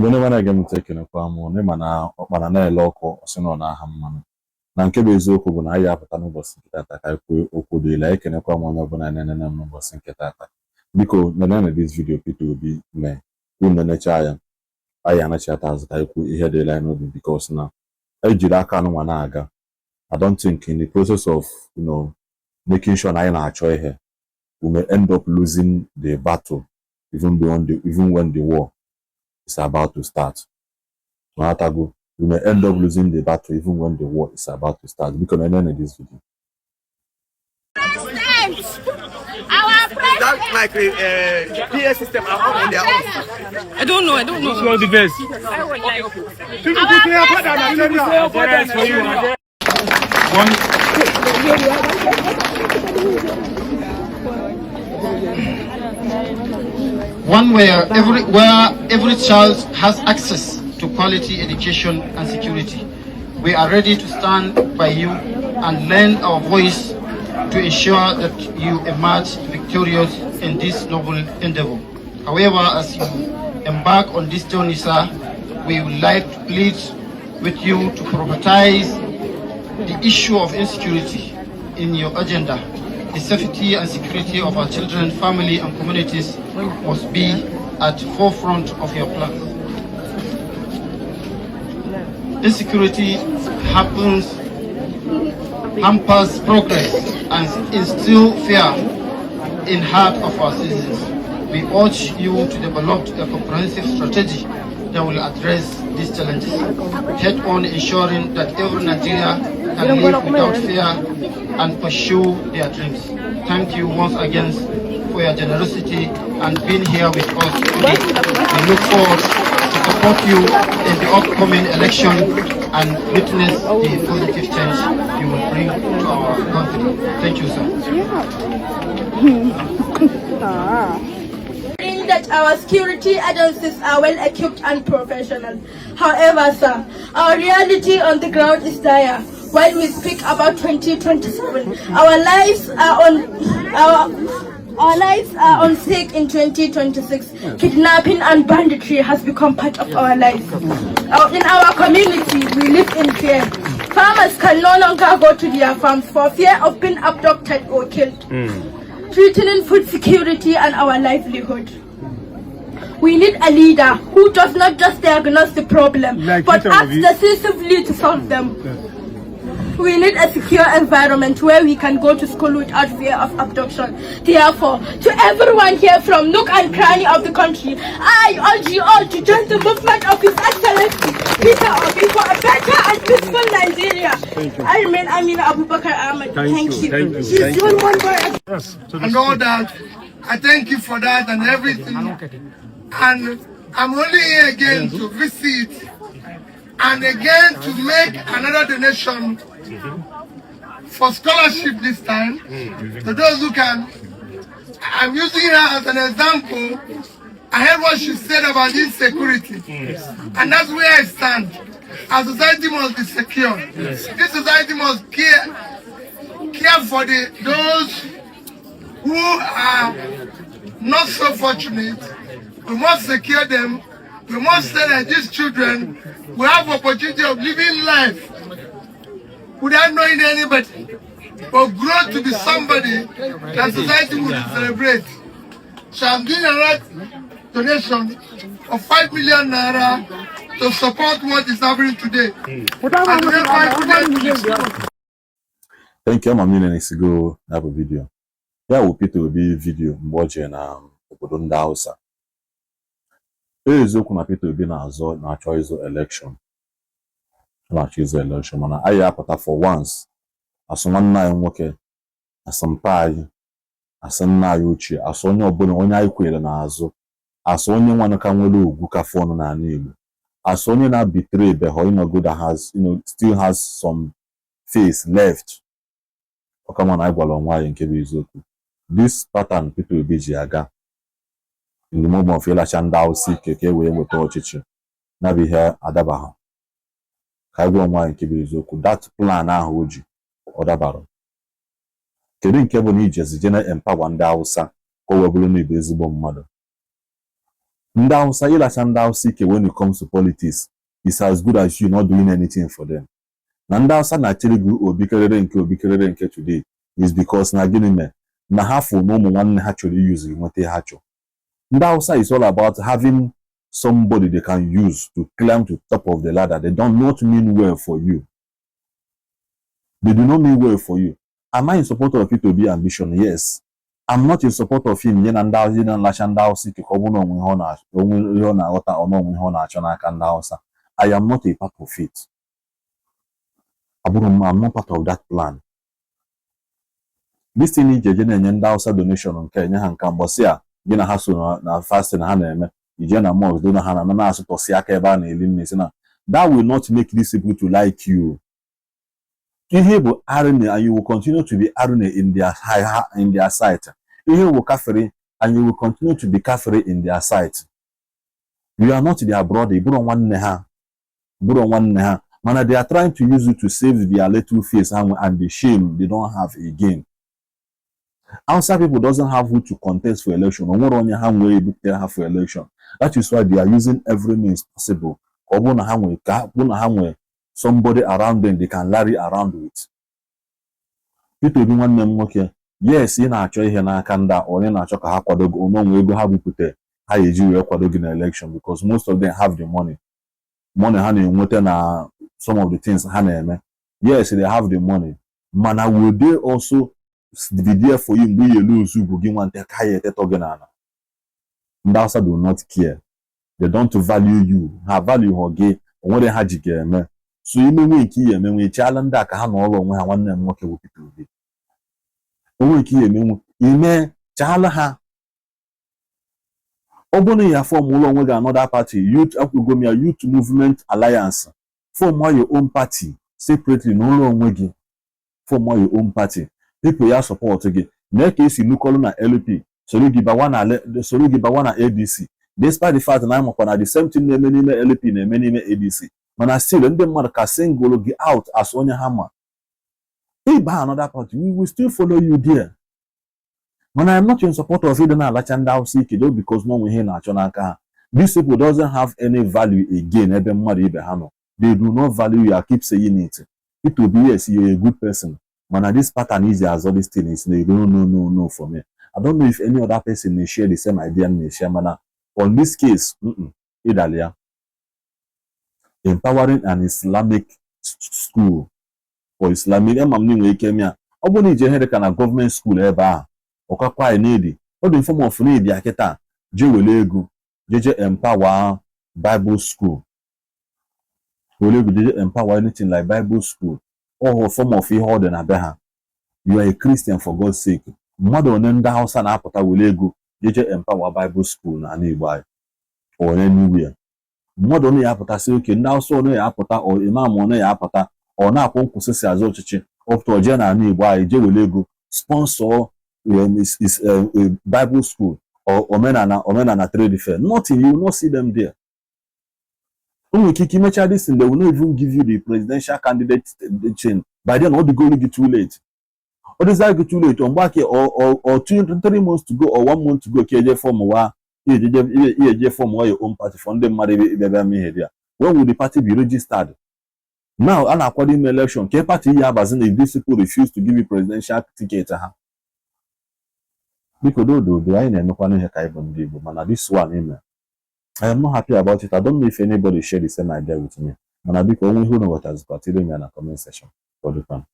Igbo ne wana gem tekene kwa mu ne mana okpana na ele ọkụ osino na aha mmanụ na nke bụ eziokwu bụ na anyị apụta n'ụbọchị nke tata ka ikwu okwu dị ile ekene kwa mu onye ọbụla na-enene m n'ụbọchị nke tata biko nenene this video Peter Obi mee unu necha ya anyị anachata azụ ka ikwu ihe dị ile n'obi because na ejiri aka anụnwa na-aga. I don't think in the process of making sure na anyị na-achọ ihe we may end up losing the battle even when the war is about to start. We may end up losing the battle even when the war is about to start. Because I know this video. That like PA system are all on their own. I don't know. Who's all the best? I would like one where every child has access to quality education and security. We are ready to stand by you and lend our voice to ensure that you emerge victorious in this noble endeavor. However, as you embark on this journey, sir, we would like to plead with you to prioritize the issue of insecurity in your agenda. The safety and security of our children, family and communities must be at the forefront of your plans. Insecurity hampers progress and instills fear in heart of our citizens. We urge you to develop a comprehensive strategy that will address these challenges, head-on ensuring that every Nigerian can live without fear and pursue their dreams. Thank you once again for your generosity and being here with us today. We look forward to support you in the upcoming election and witness the positive change you will bring to our country. Thank you, sir. That our security agencies are well equipped and professional. However, sir, our reality on the ground is dire. While we speak about 2027, our lives are on stake in 2026. Kidnapping and banditry has become part of our lives. In our community, we live in fear. Farmers can no longer go to their farms for fear of being abducted or killed, threatening food security and our livelihood. We need a leader who does not just diagnose the problem, but acts decisively to solve them. We need a secure environment where we can go to school without fear of abduction. Therefore, to everyone here from nook and cranny of the country, I urge you all to join the movement of His Excellency Peter Obi for a better and peaceful Nigeria. I remain Amina Abubakar Ahmed. Thank you. And all that, I thank you for that and everything. And I'm only here again to visit and again to make another donation for scholarship this time. To those who can, I'm using her as an example. I heard what she said about insecurity, and that's where I stand. Our society must be secure. This society must care for those who are not so fortunate. We must secure them. We must say that these children will have opportunity of living life without knowing anybody, or grow to be somebody that society will celebrate. So I'm doing a donation of 5 million naira to support what is happening today. Thank you, I'm minutes ago have a video. Yeah, we'll Peter Obi video watching obodo ndị Hausa. Eziokwu na Peter Obi na-achọ izo election. Na-achọ izo election mana anyị apụta for once. Asụ nwanne anyị nwoke, asụ mpa anyị, asụ nna anyị ochie, asụ onye ọbụla onye anyị kwere n'azụ, asụ onye nwanne ka nwere ugwu ka fọnụ n'ala Igbo, asụ onye na-betray beho that has still has some face left. Ọkama na anyị gwara onwe anyị nke bụ eziokwu. This pattern Peter Obi ji aga in the moment of ịlacha ndị Hausa ike ka e wee nweta ọchịchị na bụ ihe adabaha ka anyị gwa onwe anyị nke bụ eziokwu. That plan ahụ o ji ọ dabara. Kedu nke bụ na ijezi je na empower ndị Hausa ka o wee bụrụ na Igbo ezigbo mmadụ? Ndị Hausa, ịlacha ndị Hausa ike when it comes to politics is as good as you not doing anything for them. Na ndị Hausa na-achịrị gị obi kerere nke today is because na gịnị mere na ha fụ na ụmụ nwanne ha chọrọ use nweta ha chọrọ. Ndị Hausa is all about having somebody they can use to climb to the top of the ladder. They don't not mean well for you. They do not mean well for you. Am I in support of Peter Obi ambition? Yes. I'm not in support of him. I am not a part of it. I'm not part of that plan. This thing is a donation on Kenya and Cambodia. Gina Hasu na fasting Haneme, Ijana Mos, Dona Hanana, Tosiaka Ban, that will not make these people to like you. You and you will continue to be arrogant in their sight. You will kafiri and you will continue to be kafiri in their sight. You are not their brother. Man, they are trying to use you to save their little face and the shame they don't have again. Outside people doesn't have who to contest for election or only how way they have for election. That is why they are using every means possible. Somebody around them they can larry around with. People do want them okay. Yes, in a choice in a kanda or in a choka hakwadog or no we have we put how you kwadog in election because most of them have the money. Money honey na some of the things honey. Yes, they have the money. Mana will they also be there for you you lose you go give one take higher togenana. Ndasa do not care. They don't value you. Have value or gay or what they had you get. So you may key and we challenge that I all on one and work with people. Oh, key you may challenge her. Opening your form along with another party, youth Youth Movement Alliance. Form your own party separately, no longer form your own party. People are support again. Next case, you look on LP, so you give one ADC. Despite the fact that I'm upon the same thing, many LP, many ADC. Man, I still and the mark single get out as on your hammer. Hey, by another party, we will still follow you there. When I am not in support of it, I like and because no one here na these people doesn't have any value again. They do not value you. I keep saying it. It will be yes, you're a good person. Man, this pattern is as all these things. They no for me. I don't know if any other person may share the same idea and may share man. On this case, Idalia. Empowering an Islamic school or Islamic government school ever or quite needy. What the form of need yaketa Jewelego JJ Empower Bible School. JJ Empower anything like Bible School or form of order na beha. You are a Christian for God's sake. Mother nenda house and apota will JJ Empower Bible School na nearby or anywhere. Mmadụ onye ya apụta sị oke ndị Hausa onye ya apụta or imam onye ya apụta or na-akwụ nkwụsịsị azụ ọchịchị ọpụta oje na Igbo anyị je wele ego sponsor a Bible school or omenana trade fair. Nothing, you will not see them there. Only kiki mecha this thing, they will not even give you the presidential candidate chain. By then all the goal will be too late. Or does that get too late? On back or 3 months to go or 1 month to go KJ form wa form your own party for them. When will the party be registered? Now, an according election, K party if these people refuse to give you presidential ticket. Because this one, I am not happy about it. I don't know if anybody share the same idea with me. And I only who know what has got in the comment section for the time.